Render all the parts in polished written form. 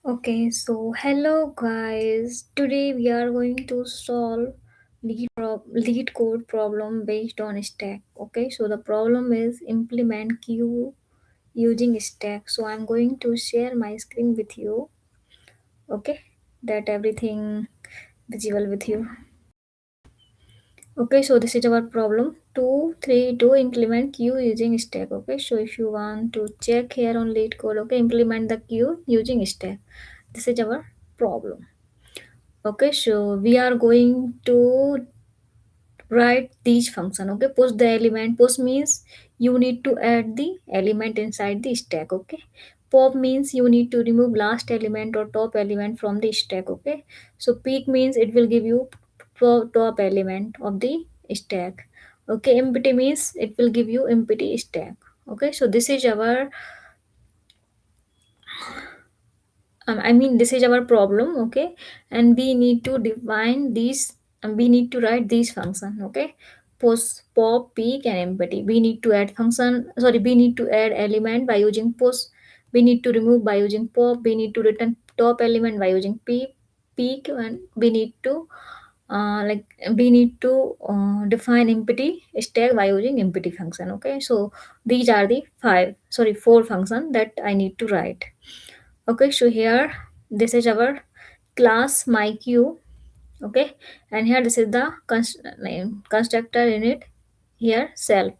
Okay, so hello guys. Today we are going to solve lead code problem based on stack. Okay, so the problem is implement queue using stack. So I'm going to share my screen with you. Okay, that everything visible with you. Okay, so this is our problem. 2 3 implement queue using stack. Okay, so if you want to check here on lead code, okay, implement the queue using stack. This is our problem. Okay, so we are going to write these function. Okay, post the element. Post means you need to add the element inside the stack. Okay, pop means you need to remove last element or top element from the stack. Okay, so peek means it will give you top element of the stack. Okay, empty means it will give you empty stack. Okay, so this is our this is our problem. Okay, and we need to define these, and we need to write these function. Okay, post, pop, peek, and empty. We need to add function, sorry, we need to add element by using post. We need to remove by using pop. We need to return top element by using peek, and we need to define empty stack by using empty function. Okay, so these are the four function that I need to write. Okay, so here this is our class myqueue. Okay, and here this is the constructor in it, here self.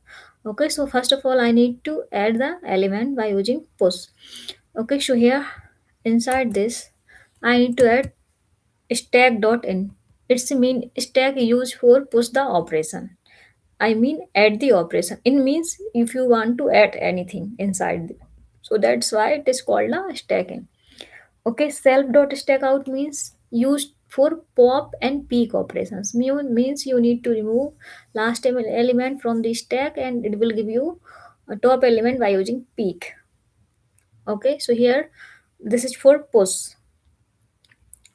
Okay, so first of all I need to add the element by using push. Okay, so here inside this I need to add stack.in. It's mean stack used for push the operation. I mean add the operation. It means if you want to add anything inside so that's why it is called a stack in. Okay, self.stackout means used for pop and peek operations. Means you need to remove last element from the stack and it will give you a top element by using peek. Okay, so here this is for push.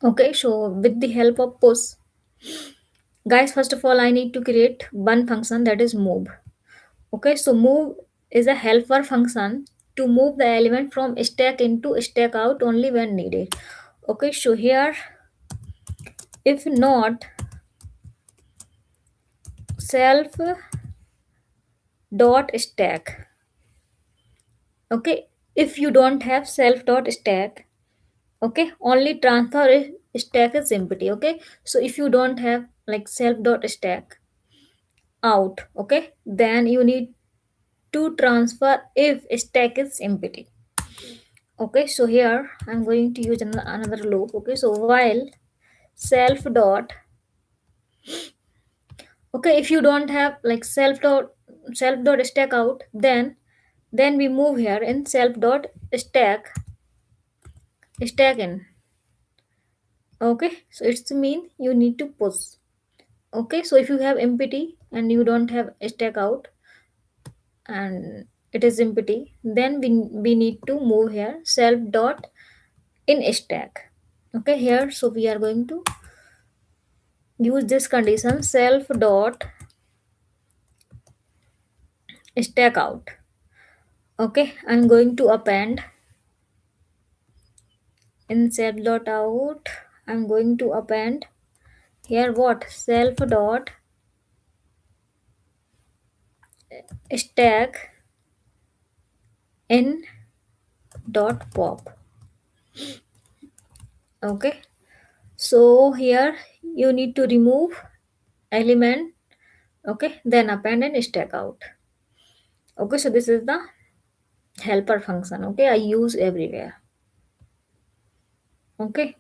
Okay, so with the help of push, guys, first of all I need to create one function that is move. Okay, so move is a helper function to move the element from stack into stack out only when needed. Okay, so here if not self dot stack. Okay, if you don't have self dot stack, okay, only transfer stack is empty. Okay, so if you don't have like self dot stack out, okay, then you need to transfer if stack is empty. Okay, so here I'm going to use another loop. Okay, so while self dot, okay, if you don't have like self dot stack out, then we move here in self dot stack in. Okay, so it's mean you need to push. Okay, so if you have empty and you don't have stack out and it is empty, then we need to move here self dot in stack. Okay, here so we are going to use this condition self dot stack out. Okay, I'm going to append in self dot out. I'm going to append here what self dot stack in dot pop. Okay, so here you need to remove element. Okay, then append and stack out. Okay, so this is the helper function. Okay, I use everywhere. Okay,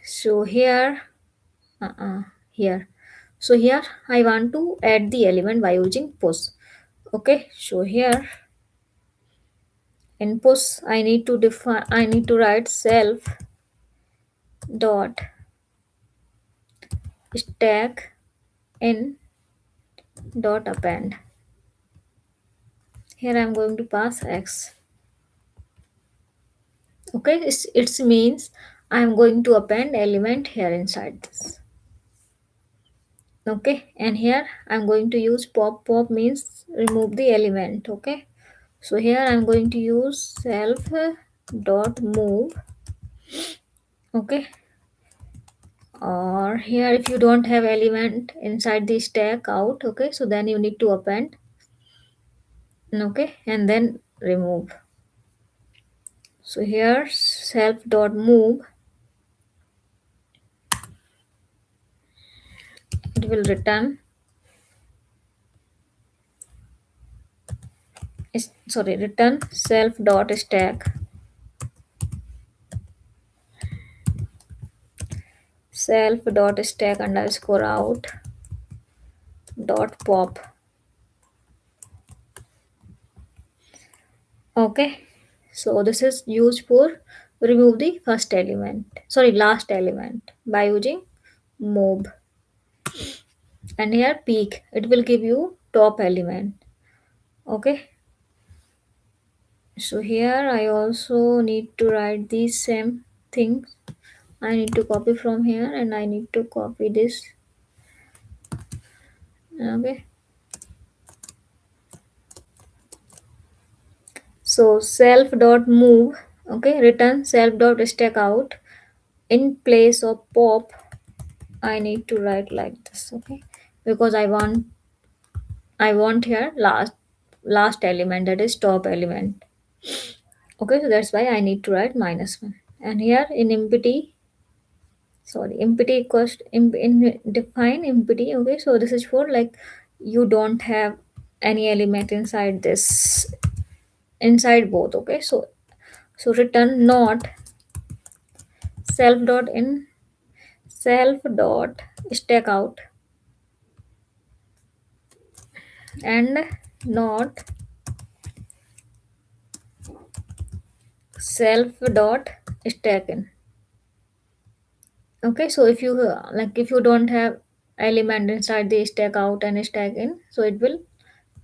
so here so here I want to add the element by using push. Okay, so here in push I need to write self dot stack in dot append. Here I'm going to pass x. Okay, it's means I'm going to append element here inside this. Okay, and here I'm going to use pop. Pop means remove the element. Okay, so here I'm going to use self dot move. Okay, or here if you don't have element inside the stack out, okay, so then you need to append. Okay, and then remove. So here self dot move, it will return return self dot stack, self dot stack underscore out dot pop. Okay, so this is used for remove the first element, last element by using mob. And here peak, it will give you top element. Okay, so here I also need to write these same things. I need to copy from here and I need to copy this. Okay, so self dot move, okay, return self dot stack out. In place of pop, I need to write like this. Okay, because I want here last element, that is top element. Okay, so that's why I need to write -1. And here in empty, empty equals in define empty. Okay, so this is for like you don't have any element inside this, inside both. Okay, so return not self dot in self dot stack out and not self dot stack in. Okay, so if you if you don't have element inside the stack out and stack in, so it will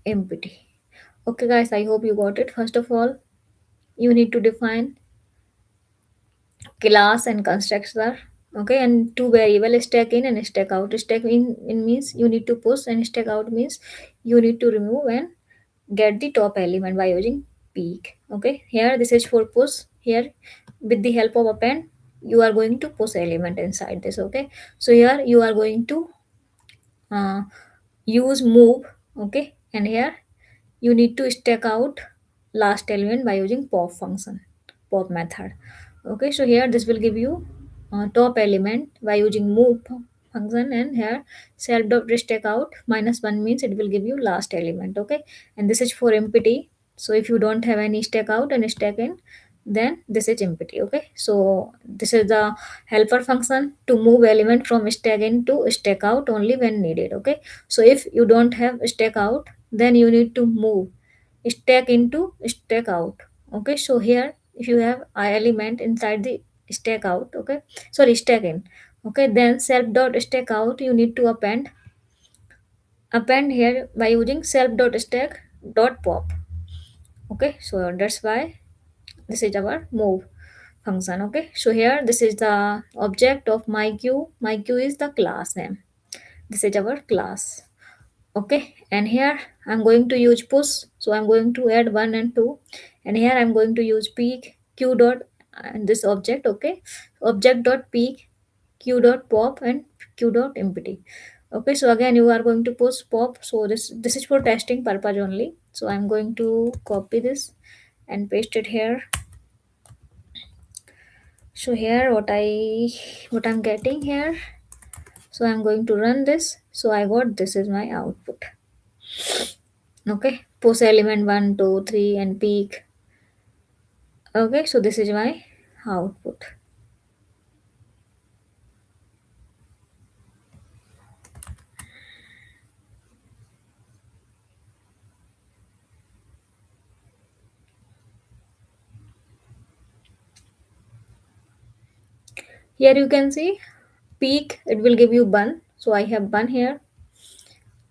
empty. Okay guys, I hope you got it. First of all, you need to define class and constructor. Okay, and two variable, stack in and stack out. Stack in means you need to push, and stack out means you need to remove and get the top element by using peak. Okay, here this is for push. Here with the help of append, you are going to push element inside this. Okay, so here you are going to uh, use move. Okay, and here you need to stack out last element by using pop function, pop method. Okay, so here this will give you top element by using move function, and here self dot stack out -1 means it will give you last element. Okay, and this is for empty. So if you don't have any stack out and stack in, then this is empty. Okay, so this is the helper function to move element from stack in to stack out only when needed. Okay, so if you don't have stack out, then you need to move stack into stack out. Okay, so here if you have I element inside the stack out, okay, stack in, okay, then self dot stack out you need to append here by using self dot stack dot pop. Okay, so that's why this is our move function. Okay, so here this is the object of my queue. My queue is the class name. This is our class. Okay, and here I'm going to use push, so I'm going to add 1 and 2, and here I'm going to use peak q dot and this object. Okay, object dot peak q dot pop and q dot empty. Okay, so again you are going to push pop, so this is for testing purpose only. So I'm going to copy this and paste it here. So here what I'm getting here, so I'm going to run this. So I got, this is my output. Okay, push element 1 2 3 and peak. Okay, so this is my output. Here you can see peak, it will give you bun, so I have bun here.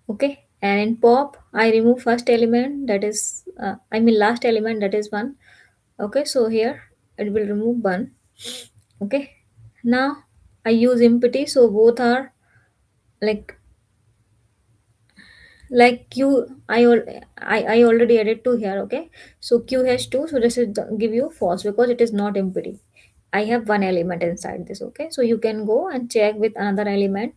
Okay, and in pop I remove first element, that is last element, that is 1. Okay, so here it will remove bun. Okay, now I use empty, so both are like like q, I already added 2 here. Okay, so q has 2, so this is give you false because it is not empty. I have one element inside this. Okay, so you can go and check with another element.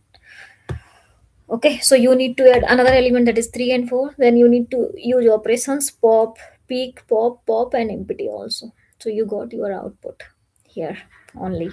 Okay, so you need to add another element, that is 3 and 4. Then you need to use operations pop, peek, pop, pop, and empty also. So you got your output here only.